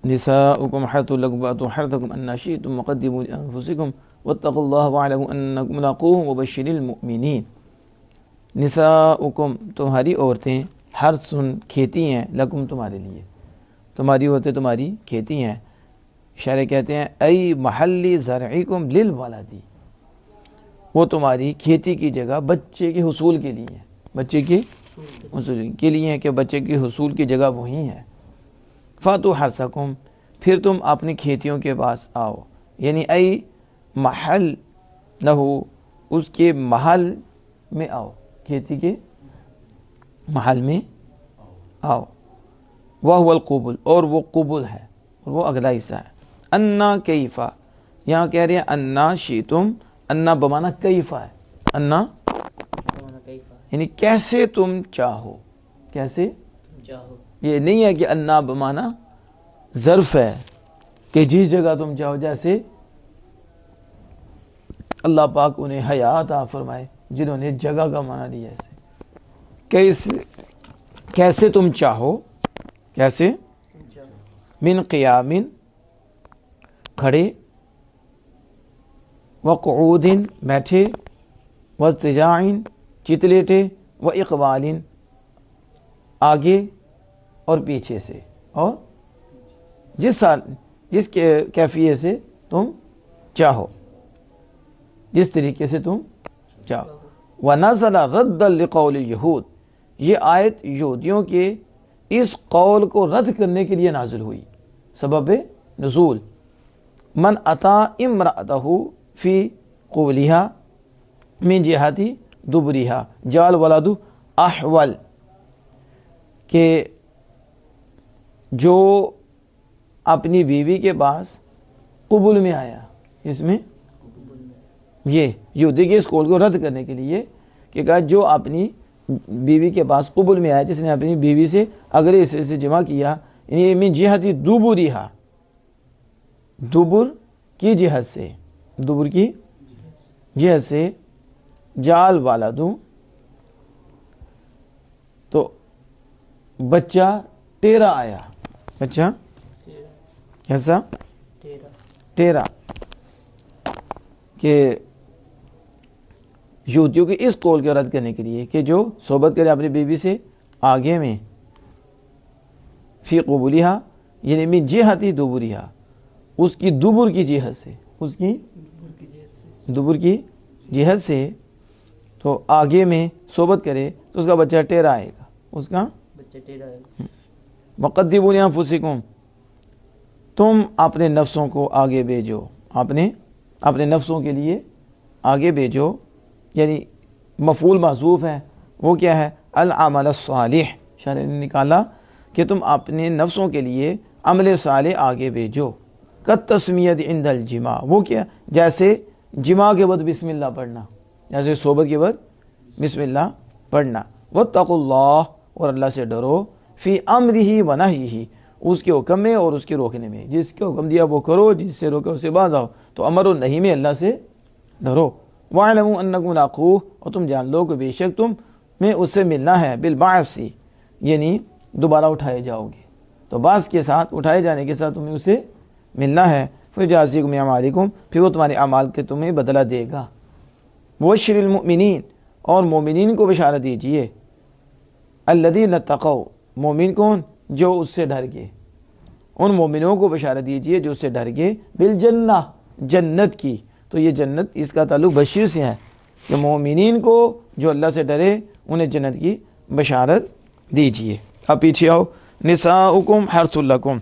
نساؤکم حرث لکم فأتوا حرثکم أنی شئتم وقدموا لأنفسکم واتقوا اللہ واعلموا انکم ملاقوہ وبشر المؤمنین۔ نساؤکم تمہاری عورتیں، حرث کھیتی ہیں، لکم تمہارے لیے، تمہاری عورتیں تمہاری کھیتی ہیں۔ شاعر کہتے ہیں ای محل زرعکم للولدی، وہ تمہاری کھیتی کی جگہ بچے کے حصول کے لیے ہے، بچے کے حصول کے لیے ہے کہ بچے کے حصول کی جگہ وہی ہے۔ فاتوا حرثکم، پھر تم اپنی کھیتیوں کے پاس آؤ، یعنی ای محل لہو، اس کے محل میں آؤ، کھیتی کے محل میں آؤ۔ وَهُوَ الْقُبُلُ، اور وہ قبل ہے، اور وہ اگلا حصہ ہے۔ انا کیفا، یہاں کہہ رہے ہیں انا شئتم، انا بمعنی کیفا ہے، انا یعنی کیسے تم چاہو، کیسے چاہو، یہ نہیں ہے کہ انا بمعنی ظرف ہے کہ جس جگہ تم چاہو، جیسے اللہ پاک انہیں حیا عطا فرمائے جنہوں نے جگہ کا معنی لیا ایسے، کیسے تم چاہو، کیسے من قیام کھڑے، وقعود بیٹھے، واضطجاع چت لیٹے، واقبال آگے اور پیچھے سے، اور جس کیفیت سے تم چاہو، جس طریقے سے تم چاہو۔ وَنَزَلَ رَدًّا لِقَوْلِ الْيَهُودِ، یہ آیت یہودیوں کے اس قول کو رد کرنے کے لیے نازل ہوئی، سبب نزول۔ من اتا امرأتہ فی قبلہا من جہت دبرہا جعل ولد احول، کہ جو اپنی بیوی کے پاس قبل میں آیا، اس میں یہ یہودی کے اس قول کو رد کرنے کے لیے کہ کہا جو اپنی بیوی کے پاس قبل میں آیا، جس نے اپنی بیوی سے اگلے حصے سے جمع کیا، یعنی من جہت دبرہا، دبر کی جہت سے، دبر کی جہت سے، جعل ولد تو بچہ ٹیرا آیا، بچہ کیسا ٹیرا، کہ یہودیوں کے اس قول کو رد کرنے کے لیے کہ جو صحبت کرے اپنی بیوی سے آگے میں، فی قبولہا یعنی من جہت دبرہا، اس کی دبر کی جہت سے، اس کی دبر کی جہت سے، تو آگے میں صحبت کرے تو اس کا بچہ ٹیرا آئے گا، اس کا بچہ ٹیڑھا ہے۔ وقدموا لانفسکم، تم اپنے نفسوں کو آگے بھیجو، اپنے نفسوں کے لیے آگے بھیجو، یعنی مفعول محذوف ہے، وہ کیا ہے؟ العمل الصالح، شارح نے نکالا کہ تم اپنے نفسوں کے لیے عمل صالح آگے بھیجو۔ کالتسمیۃ عند الجماع، وہ کیا؟ جیسے جماع کے بعد بسم اللہ پڑھنا، جیسے صحبت کے بعد بسم اللہ پڑھنا۔ واتقوا اللہ، اور اللہ سے ڈرو، فی امرہ و نہیہ، اس کے حکم میں اور اس کے روکنے میں، جس کے حکم دیا وہ کرو، جس سے روکا اسے باز آؤ، تو امر و نہی میں اللہ سے ڈرو۔ وَاعْلَمُوا أَنَّكُمْ مُلَاقُوهُ، اور تم جان لو کہ بے شک تم میں اس سے ملنا ہے، بالبعث، یعنی دوبارہ اٹھائے جاؤ گے، تو بعض کے ساتھ، اٹھائے جانے کے ساتھ تمہیں اس سے ملنا ہے۔ فَيُجَازِيكُمْ بِأَعْمَالِكُمْ، پھر وہ تمہارے اعمال کے تمہیں بدلہ دے گا۔ وَبَشِّرِ الْمُؤْمِنِينَ، اور مومنین کو بشارت دیجئے، الَّذِينَ اتَّقَوْا، مومن کون؟ جو اس سے ڈر گئے، ان مومنوں کو بشارت دیجئے جو اس سے ڈر گئے، بالجنہ، جنت کی۔ تو یہ جنت، اس کا تعلق بشیر سے ہے کہ مومنین کو جو اللہ سے ڈرے انہیں جنت کی بشارت دیجئے۔ اب پیچھے آؤ، نساؤکم حرث لکم،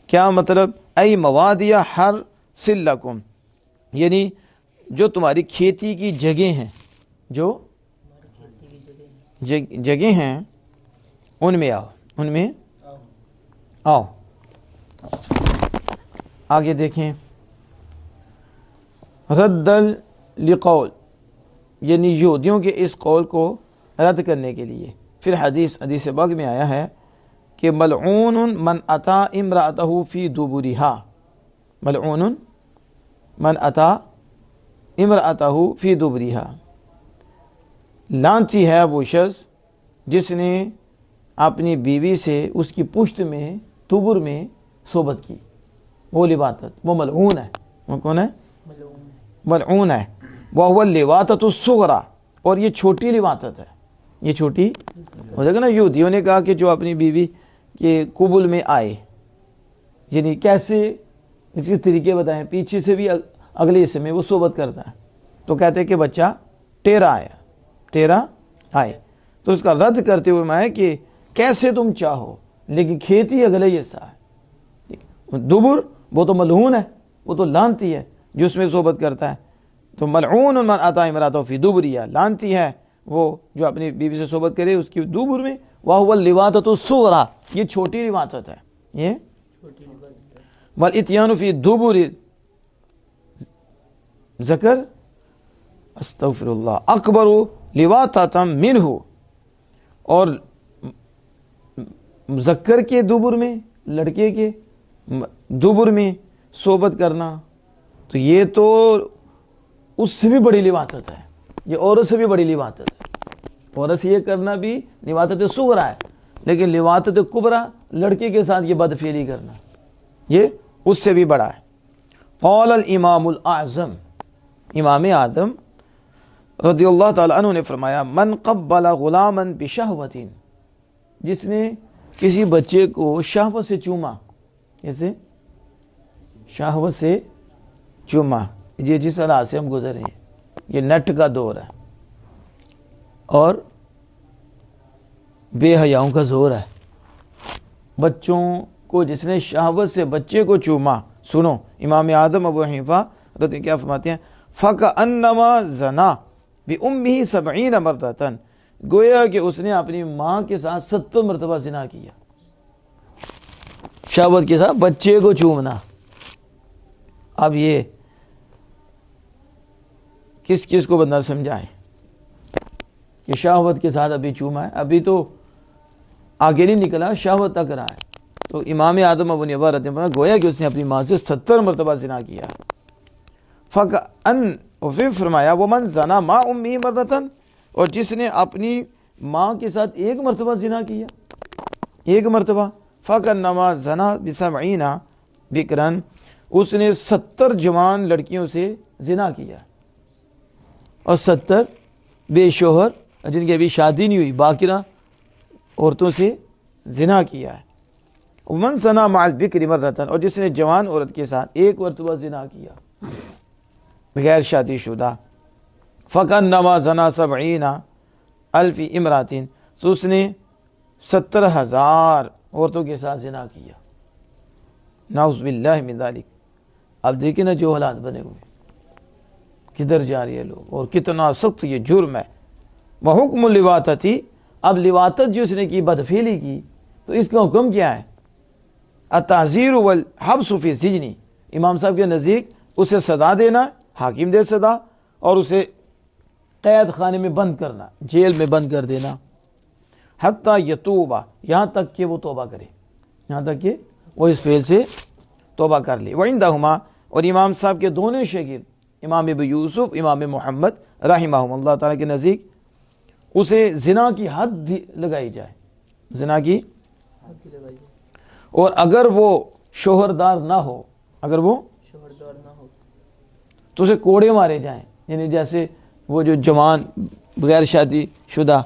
کیا مطلب؟ ای موادیہ حرث لکم، یعنی جو تمہاری کھیتی کی جگہیں ہیں، جو جگہیں ہیں ان میں آؤ، ان میں آؤ۔ آگے دیکھیں، رد لقول، یعنی یہودیوں کے اس قول کو رد کرنے کے لیے، پھر حدیث پاک میں آیا ہے کہ ملعون من اتا امرأتہ فی دبرہا، ملعون من اتا امرأتہ فی دبرہا، لعنتی ہے وہ شخص جس نے اپنی بیوی سے اس کی پشت میں، دبر میں صحبت کی، وہ لواطت وہ ملعون ہے. وہ کون ہے؟ ملعون ہے. وَهُوَ اللِّوَاطَةُ الصُّغْرَى، اور یہ چھوٹی لواطت ہے. یہ چھوٹی ہو جائے گا نا. یہودیوں نے کہا کہ جو اپنی بیوی کے قبل میں آئے، یعنی کیسے اس کے طریقے بتائیں، پیچھے سے بھی اگلے حصے میں وہ صحبت کرتا ہے، تو کہتے ہیں کہ بچہ ٹیرا آئے. تو اس کا رد کرتے ہوئے میں کہ کیسے تم چاہو لیکن کھیتی اگلے حصہ ہے. دبر وہ تو ملعون ہے، وہ تو لعنتی ہے جو اس میں صحبت کرتا ہے. تو ملعون من اتی امرأته فی دبرها، لعنتی ہے وہ جو اپنی بیوی سے صحبت کرے اس کی دبر میں. وَهُوَ اللِّوَاطَةُ الصُّغْرَى، یہ چھوٹی لواطت ہے. یہ والاتیان فی دبر ذکر استغفر اللہ اکبر لواطۃ منہ، اور مذکر کے دبر میں، لڑکے کے دبر میں صحبت کرنا تو یہ تو اس سے بھی بڑی لواطت ہے. یہ عورت سے بھی بڑی لواطت ہے. عورت سے یہ کرنا بھی لواطت صغرا ہے، لیکن لواطت کبرا لڑکے کے ساتھ یہ بدفعلی کرنا یہ اس سے بھی بڑا ہے. قال الامام الاعظم، امام اعظم رضی اللہ تعالی عنہ نے فرمایا، من قبل غلاما بشہوۃ، جس نے کسی بچے کو شہوت سے چوما، جیسے شہوت سے چوما، یہ جس طرح سے ہم گزرے ہیں، یہ نٹ کا دور ہے اور بے حیاؤں کا زور ہے. بچوں کو جس نے شہوت سے بچے کو چوما، سنو امام اعظم ابو حنیفہ رضی کیا فرماتے ہیں، فَكَأَنَّمَا زَنَا بِأُمِّهِ 70 مرتن، گویا کہ اس نے اپنی ماں کے ساتھ 70 مرتبہ زنا کیا. شہوت کے ساتھ بچے کو چومنا. اب یہ کس کس کو بندہ سمجھائے کہ شہوت کے ساتھ ابھی چوما ہے، ابھی تو آگے نہیں نکلا، شہوت تک رہا ہے. تو امام اعظم ابو حنیفہ رحمہ اللہ گویا کہ اس نے اپنی ماں سے 70 مرتبہ زنا کیا. اور پھر فرمایا ومن زنا ما امی مرتن، اور جس نے اپنی ماں کے ساتھ 1 مرتبہ زنا کیا، 1 مرتبہ، فَكَنَّمَا زَنَا ب70 بکرن، اس نے 70 جوان لڑکیوں سے زنا کیا، اور 70 بے شوہر جن کی ابھی شادی نہیں ہوئی باقرہ عورتوں سے زنا کیا ہے. ومن زنا مع البکر مرتن، اور جس نے جوان عورت کے ساتھ 1 مرتبہ زنا کیا بغیر شادی شدہ، فَكَنَّمَا زَنَا 70,000 امرأۃ، تو اس نے 70,000 عورتوں کے ساتھ زنا کیا. نعوذ باللہ من ذالک. اب دیکھیں نا جو حالات بنے ہوئے، کدھر جا رہے ہیں لوگ، اور کتنا سخت یہ جرم ہے. وحکم اللواطۃ، اب لواطت جو اس نے کی، بدفعلی کی، تو اس کا حکم کیا ہے؟ التعزیر والحبس فی السجن، امام صاحب کے نزدیک اسے سزا دینا، حاکم دے سزا، اور اسے قید خانے میں بند کرنا، جیل میں بند کر دینا. حتیٰ یتوبہ، یہاں تک کہ وہ توبہ کرے، یہاں تک کہ وہ اس فعل سے توبہ کر لے. وعندہما، اور امام صاحب کے دونوں شاگرد امام ابو یوسف، امام محمد رحمہم اللہ تعالیٰ کے نزدیک اسے زنا کی حد لگائی جائے، زنا کی، اور اگر وہ شوہردار نہ ہو، اگر وہ شوہردار نہ ہو تو اسے کوڑے مارے جائیں. یعنی جیسے وہ جو جوان بغیر شادی شدہ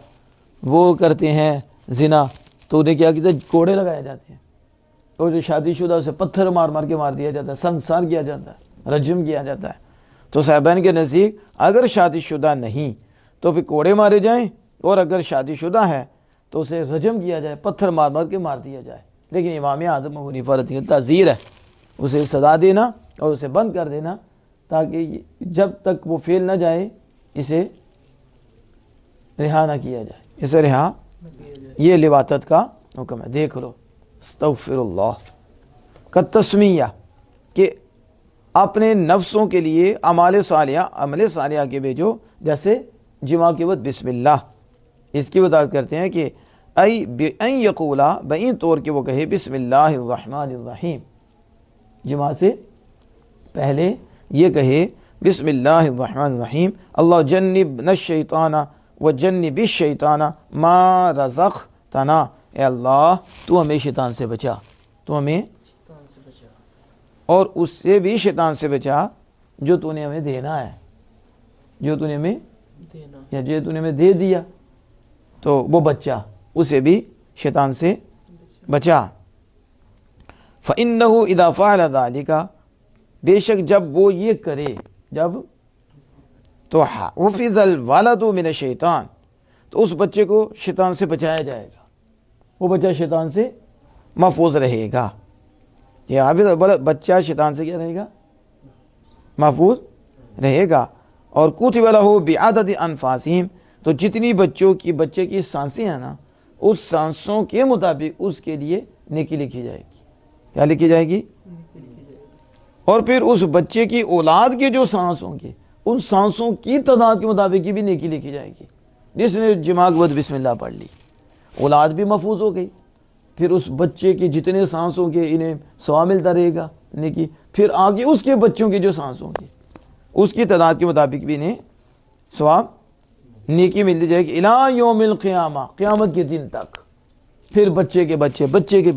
وہ کرتے ہیں زنا، تو انہیں کیا کہتے ہیں؟ کوڑے لگائے جاتے ہیں. اور جو شادی شدہ اسے پتھر مار مار کے مار دیا جاتا ہے، سنگسار کیا جاتا ہے، رجم کیا جاتا ہے. تو صاحبین کے نزدیک اگر شادی شدہ نہیں تو پھر کوڑے مارے جائیں، اور اگر شادی شدہ ہے تو اسے رجم کیا جائے، پتھر مار مار کے مار دیا جائے. لیکن امام اعظم ابو حنیفہ رضی اللہ تعزیر ہے، اسے سزا دینا اور اسے بند کر دینا، تاکہ جب تک وہ فعل نہ جائے اسے رہا نہ کیا جائے، اسے رہا. یہ لواطت کا حکم ہے. دیکھ لو، استغفر اللہ کا تسمیہ، کہ اپنے نفسوں کے لیے عمل صالحہ کے بھیجو، جیسے جمع کے وقت بسم اللہ. اس کی وضاحت کرتے ہیں کہ ان یقولا، بئیں طور کہ وہ کہے بسم اللہ الرحمن الرحیم، جمع سے پہلے یہ کہے بسم اللہ الرحمن الرحیم. اللہ جنبنا الشیطان وجنب الشیطان ما رزقتنا، اے اللہ تو ہمیں شیطان سے بچا، تو ہمیں اور اس سے بھی شیطان سے بچا جو تو نے ہمیں دینا ہے، جو تو نے ہمیں دینا یا جو تو نے ہمیں دے دیا، تو وہ بچہ اسے بھی شیطان سے بچا۔ فَإِنَّهُ إِذَا فَعَلَ ذَلِكَ، بے شک جب وہ یہ کرے، جب تو حُفِظَ الْوَلَدُ مِنَ الشَّيْطَانِ، تو اس بچے کو شیطان سے بچایا جائے گا، وہ بچہ شیطان سے محفوظ رہے گا۔ یہ حافظ بچہ شیطان سے کیا رہے گا؟ محفوظ رہے گا۔ اور کتب لہ بعدد انفاسہم، تو جتنی بچے کی سانسیں ہیں نا، اس سانسوں کے مطابق اس کے لیے نیکی لکھی جائے گی۔ کیا لکھی جائے گی؟ اور پھر اس بچے کی اولاد کے جو سانس ہوں گے، ان سانسوں کی تعداد کے مطابق بھی نیکی لکھی جائے گی۔ جس نے جماع کے بعد بسم اللہ پڑھ لی، اولاد بھی محفوظ ہو گئی، پھر اس بچے کی جتنے سانس ہوں گے انہیں ثواب ملتا رہے گا نیکی، پھر آگے اس کے بچوں کی جو سانس ہوں گے اس کی تعداد کے مطابق بھی انہیں ثواب نیکی ملتی جائے گی الی یوم القیامہ، قیامت کے دن تک۔ پھر بچے کے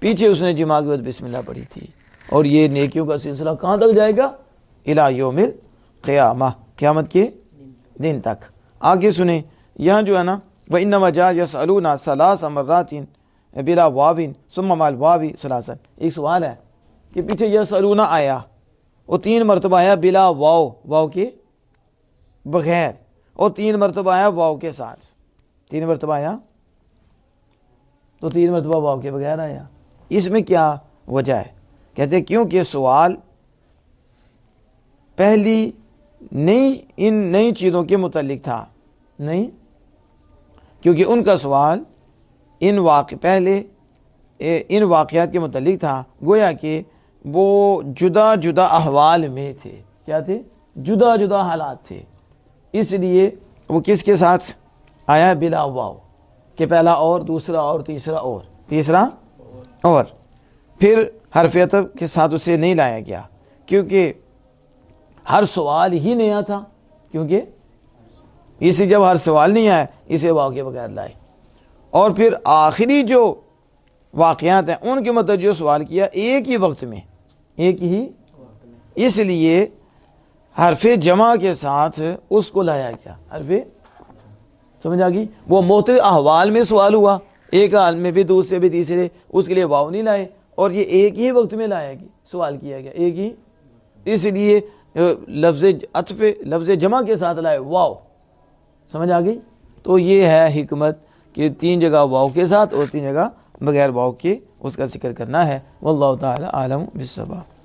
پیچھے اس نے جماع کے بعد بسم اللہ پڑھی تھی، اور یہ نیکیوں کا سلسلہ کہاں تک جائے گا؟ الی یوم القیامہ، قیامت کے دن تک۔ آگے سنیں، یہاں جو ہے نا وَإِنَّمَا جَاءَ يَسْأَلُونَ ثَلَاثَ مَرَّاتٍ بِلَا وَاوٍ ثُمَّ مَعَ الْوَاوِ ثَلَاثًا۔ ایک سوال ہے کہ پیچھے یسألون آیا، وہ 3 مرتبہ آیا بلا واو کے بغیر، اور 3 مرتبہ آیا واو کے ساتھ۔ 3 مرتبہ آیا تو 3 مرتبہ واو کے بغیر آیا، اس میں کیا وجہ ہے؟ کہتے ہیں کیونکہ سوال پہلی ان نئی چیزوں کے متعلق تھا، نہیں، کیونکہ ان کا سوال ان واقعات کے متعلق تھا، گویا کہ وہ جدا جدا احوال میں تھے۔ کیا تھے؟ جدا جدا حالات تھے، اس لیے وہ کس کے ساتھ آیا؟ بلا واو، کہ پہلا اور، دوسرا اور، تیسرا اور پھر حرف عطف کے ساتھ اسے نہیں لایا گیا، کیونکہ ہر سوال ہی نیا تھا، کیونکہ اسی جب ہر سوال نہیں آیا اسے واو کے بغیر لائے۔ اور پھر آخری جو واقعات ہیں ان کے متعلق جو سوال کیا ایک ہی وقت میں، اس لیے حرف جمع کے ساتھ اس کو لایا گیا۔ حرف سمجھ آ گئی؟ وہ مختلف احوال میں سوال ہوا، ایک حال میں بھی، دوسرے بھی، تیسرے، اس کے لیے واو نہیں لائے، اور یہ ایک ہی وقت میں لایا گیا، سوال کیا گیا ایک ہی، اس لیے لفظ عطف لفظ جمع کے ساتھ لائے واو۔ سمجھ آ گئی؟ تو یہ ہے حکمت کہ 3 جگہ واو کے ساتھ اور 3 جگہ بغیر واو کے اس کا ذکر کرنا ہے۔ واللہ تعالی عالم بالصواب۔